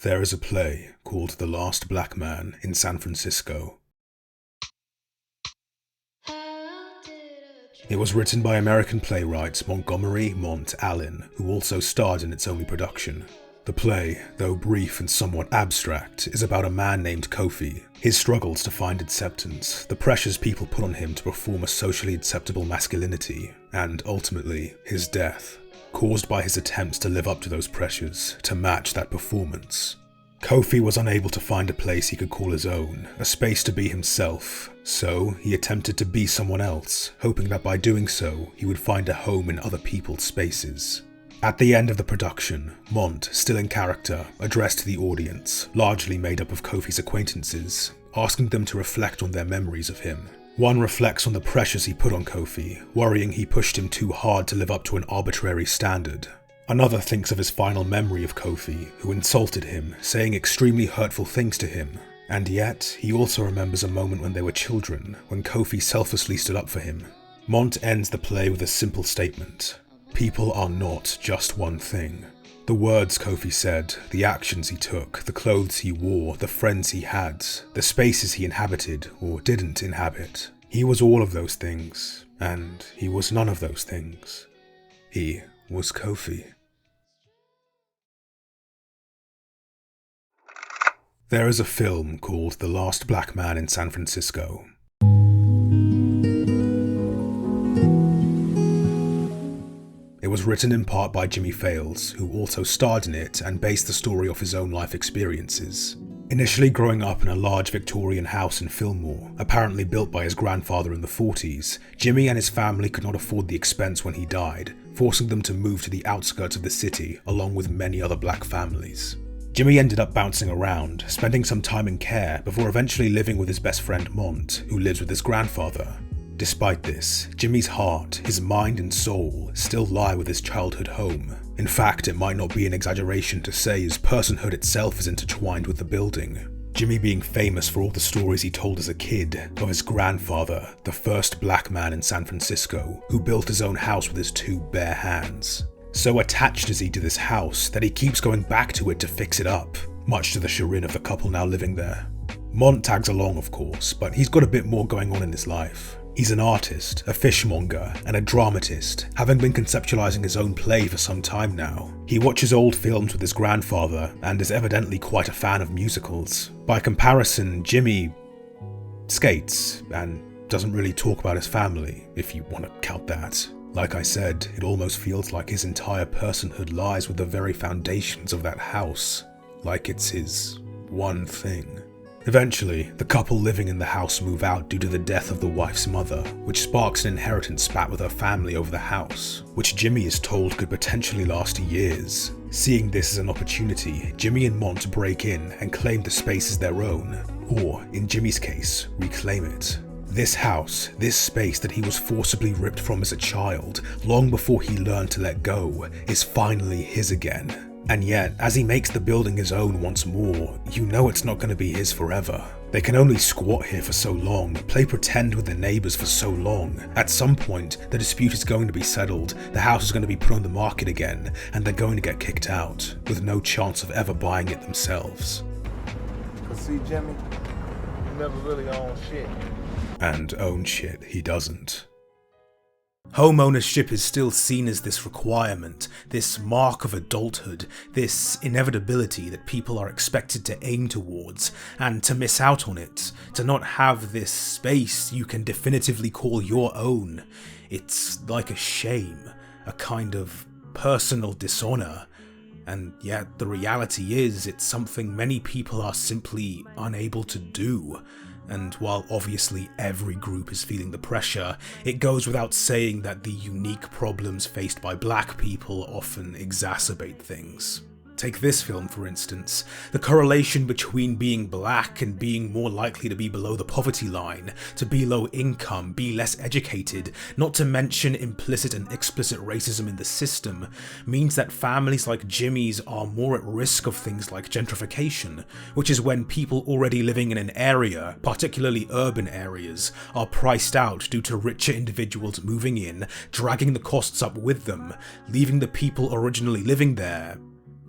There is a play called The Last Black Man in San Francisco. It was written by American playwright Montgomery Allen, who also starred in its only production. The play, though brief and somewhat abstract, is about a man named Kofi, his struggles to find acceptance, the pressures people put on him to perform a socially acceptable masculinity, and ultimately, his death, caused by his attempts to live up to those pressures, to match that performance. Kofi was unable to find a place he could call his own, a space to be himself, so he attempted to be someone else, hoping that by doing so, he would find a home in other people's spaces. At the end of the production, Mont, still in character, addressed the audience, largely made up of Kofi's acquaintances, asking them to reflect on their memories of him. One reflects on the pressures he put on Kofi, worrying he pushed him too hard to live up to an arbitrary standard. Another thinks of his final memory of Kofi, who insulted him, saying extremely hurtful things to him. And yet, he also remembers a moment when they were children, when Kofi selflessly stood up for him. Mont ends the play with a simple statement. People are not just one thing. The words Kofi said, the actions he took, the clothes he wore, the friends he had, the spaces he inhabited or didn't inhabit. He was all of those things, and he was none of those things. He was Kofi. There is a film called The Last Black Man in San Francisco. It was written in part by Jimmie, who also starred in it and based the story off his own life experiences. Initially growing up in a large Victorian house in Fillmore, apparently built by his grandfather in the 40s, Jimmie and his family could not afford the expense when he died, forcing them to move to the outskirts of the city along with many other black families. Jimmie ended up bouncing around, spending some time in care before eventually living with his best friend Mont, who lives with his grandfather. Despite this, Jimmie's heart, his mind and soul still lie with his childhood home. In fact, it might not be an exaggeration to say his personhood itself is intertwined with the building. Jimmie being famous for all the stories he told as a kid of his grandfather, the first black man in San Francisco, who built his own house with his two bare hands. So attached is he to this house that he keeps going back to it to fix it up, much to the chagrin of the couple now living there. Mont tags along, of course, but he's got a bit more going on in his life. He's an artist, a fishmonger, and a dramatist, having been conceptualizing his own play for some time now. He watches old films with his grandfather and is evidently quite a fan of musicals. By comparison, Jimmie skates and doesn't really talk about his family, if you want to count that. Like I said, it almost feels like his entire personhood lies with the very foundations of that house, like it's his one thing. Eventually, the couple living in the house move out due to the death of the wife's mother, which sparks an inheritance spat with her family over the house, which Jimmie is told could potentially last years. Seeing this as an opportunity, Jimmie and Mont break in and claim the space as their own, or, in Jimmie's case, reclaim it. This house, this space that he was forcibly ripped from as a child, long before he learned to let go, is finally his again. And yet, as he makes the building his own once more, you know it's not going to be his forever. They can only squat here for so long, play pretend with their neighbours for so long. At some point, the dispute is going to be settled, the house is going to be put on the market again, and they're going to get kicked out, with no chance of ever buying it themselves. But see, Jimmie, you never really own shit. And own shit he doesn't. Home ownership is still seen as this requirement, this mark of adulthood, this inevitability that people are expected to aim towards, and to miss out on it, to not have this space you can definitively call your own, it's like a shame, a kind of personal dishonor. And yet the reality is it's something many people are simply unable to do. And while obviously every group is feeling the pressure, it goes without saying that the unique problems faced by black people often exacerbate things. Take this film, for instance. The correlation between being black and being more likely to be below the poverty line, to be low income, be less educated, not to mention implicit and explicit racism in the system, means that families like Jimmie's are more at risk of things like gentrification, which is when people already living in an area, particularly urban areas, are priced out due to richer individuals moving in, dragging the costs up with them, leaving the people originally living there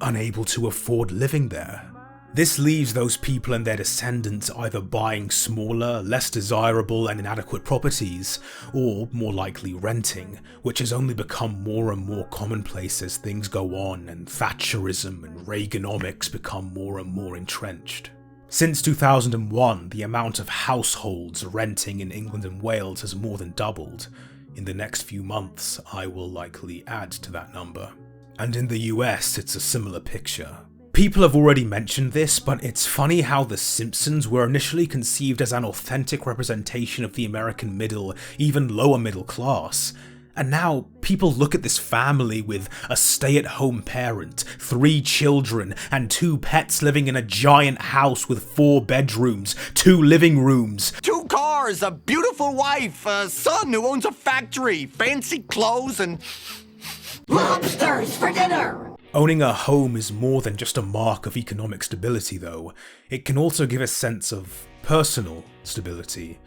unable to afford living there. This leaves those people and their descendants either buying smaller, less desirable and inadequate properties, or more likely renting, which has only become more and more commonplace as things go on and Thatcherism and Reaganomics become more and more entrenched. Since 2001, the amount of households renting in England and Wales has more than doubled. In the next few months, I will likely add to that number. And in the US, it's a similar picture. People have already mentioned this, but it's funny how The Simpsons were initially conceived as an authentic representation of the American middle, even lower middle class. And now people look at this family with a stay-at-home parent, 3 children, and 2 pets living in a giant house with 4 bedrooms, 2 living rooms, 2 cars, a beautiful wife, a son who owns a factory, fancy clothes, and lobsters for dinner. Owning a home is more than just a mark of economic stability, though. It can also give a sense of personal stability.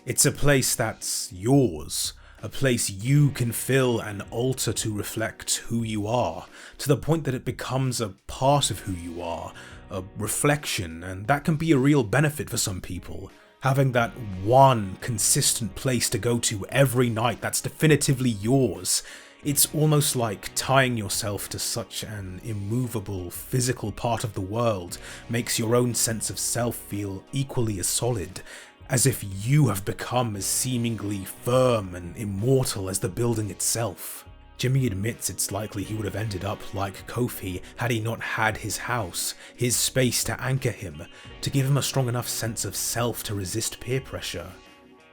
It's a place that's yours, a place you can fill and alter to reflect who you are, to the point that it becomes a part of who you are, a reflection, and that can be a real benefit for some people. Having that one consistent place to go to every night that's definitively yours. It's almost like tying yourself to such an immovable physical part of the world makes your own sense of self feel equally as solid, as if you have become as seemingly firm and immortal as the building itself. Jimmie admits it's likely he would have ended up like Kofi had he not had his house, his space to anchor him, to give him a strong enough sense of self to resist peer pressure.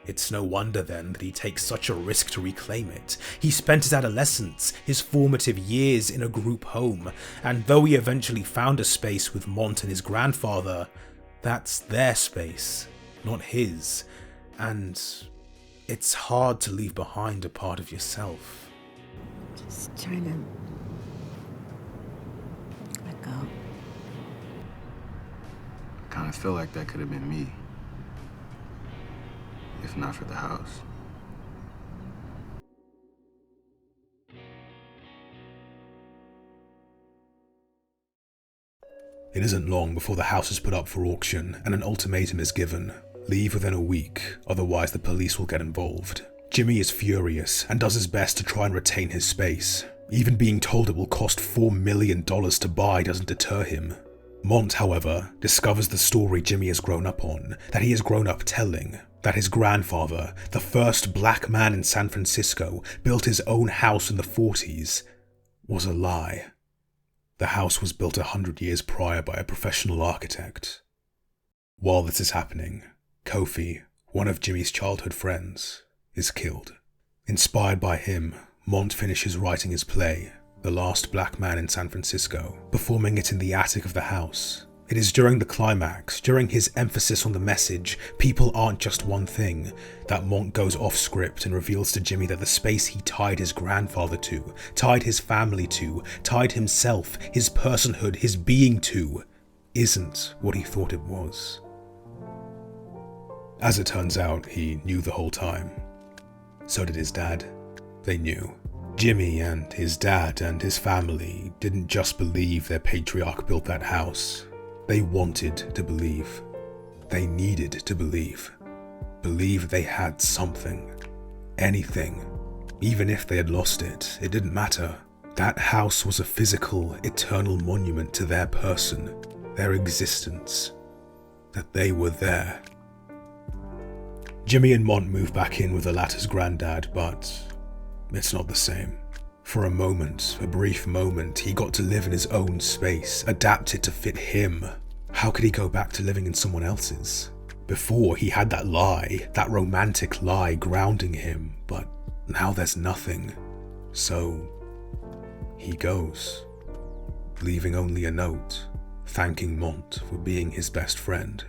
It's no wonder then that he takes such a risk to reclaim it. He spent his adolescence, his formative years in a group home, and though he eventually found a space with Mont and his grandfather, that's their space, not his, and it's hard to leave behind a part of yourself. Just trying to let go. I kind of feel like that could have been me. If not for the house. It isn't long before the house is put up for auction and an ultimatum is given. Leave within a week, otherwise the police will get involved. Jimmie is furious and does his best to try and retain his space. Even being told it will cost $4 million to buy doesn't deter him. Mont, however, discovers the story Jimmie has grown up on, that he has grown up telling. That his grandfather, the first black man in San Francisco, built his own house in the 40s, was a lie. The house was built 100 years prior by a professional architect. While this is happening, Kofi, one of Jimmie's childhood friends, is killed. Inspired by him, Mont finishes writing his play, The Last Black Man in San Francisco, performing it in the attic of the house. It is during the climax, during his emphasis on the message, people aren't just one thing, that Mont goes off script and reveals to Jimmie that the space he tied his grandfather to, tied his family to, tied himself, his personhood, his being to, isn't what he thought it was. As it turns out, he knew the whole time. So did his dad. They knew. Jimmie and his dad and his family didn't just believe their patriarch built that house. They wanted to believe. They needed to believe. Believe they had something. Anything. Even if they had lost it, it didn't matter. That house was a physical, eternal monument to their person, their existence. That they were there. Jimmie and Mont move back in with the latter's granddad, but it's not the same. For a moment, a brief moment, he got to live in his own space, adapt it to fit him. How could he go back to living in someone else's? Before, he had that lie, that romantic lie grounding him, but now there's nothing. So, he goes, leaving only a note, thanking Mont for being his best friend.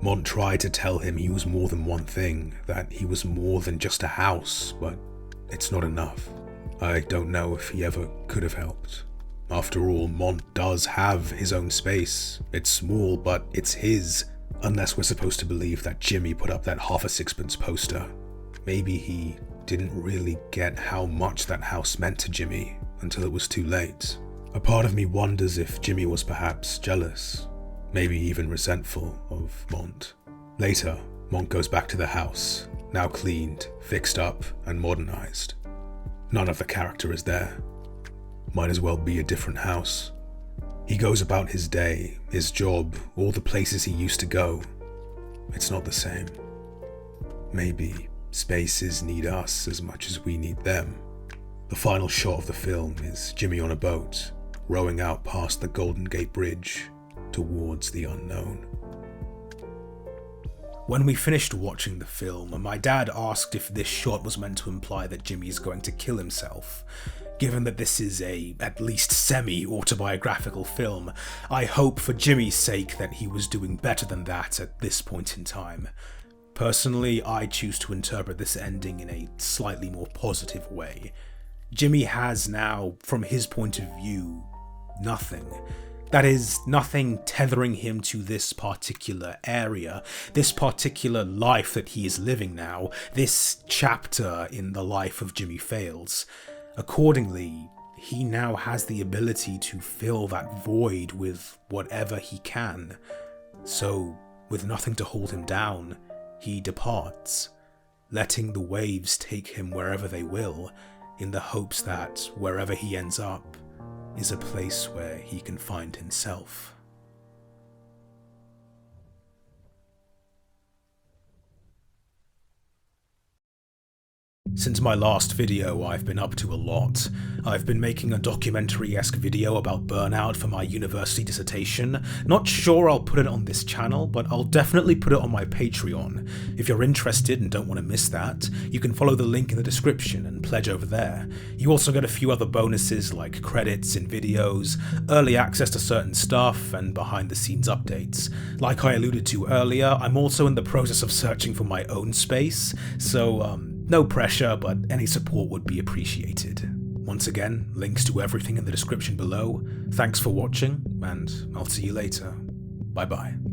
Mont tried to tell him he was more than one thing, that he was more than just a house, but it's not enough. I don't know if he ever could have helped. After all, Mont does have his own space. It's small, but it's his. Unless we're supposed to believe that Jimmie put up that half a sixpence poster. Maybe he didn't really get how much that house meant to Jimmie until it was too late. A part of me wonders if Jimmie was perhaps jealous. maybe even resentful of Mont. Later, Mont goes back to the house, now cleaned, fixed up, and modernized. None of the character is there. Might as well be a different house. He goes about his day, his job, all the places he used to go. It's not the same. Maybe spaces need us as much as we need them. The final shot of the film is Jimmie on a boat, rowing out past the Golden Gate Bridge towards the unknown. When we finished watching the film, my dad asked if this shot was meant to imply that Jimmie is going to kill himself. Given that this is a, at least semi-autobiographical film, I hope for Jimmie's sake that he was doing better than that at this point in time. Personally, I choose to interpret this ending in a slightly more positive way. Jimmie has now, from his point of view, nothing. That is, nothing tethering him to this particular area, this particular life that he is living now, this chapter in the life of Jimmie Fails. Accordingly, he now has the ability to fill that void with whatever he can. So, with nothing to hold him down, he departs, letting the waves take him wherever they will, in the hopes that wherever he ends up is a place where he can find himself. Since my last video, I've been up to a lot. I've been making a documentary-esque video about burnout for my university dissertation. Not sure I'll put it on this channel, but I'll definitely put it on my Patreon. If you're interested and don't want to miss that, you can follow the link in the description and pledge over there. You also get a few other bonuses like credits in videos, early access to certain stuff, and behind-the-scenes updates. Like I alluded to earlier, I'm also in the process of searching for my own space, so no pressure, but any support would be appreciated. Once again, links to everything in the description below. Thanks for watching, and I'll see you later. Bye bye.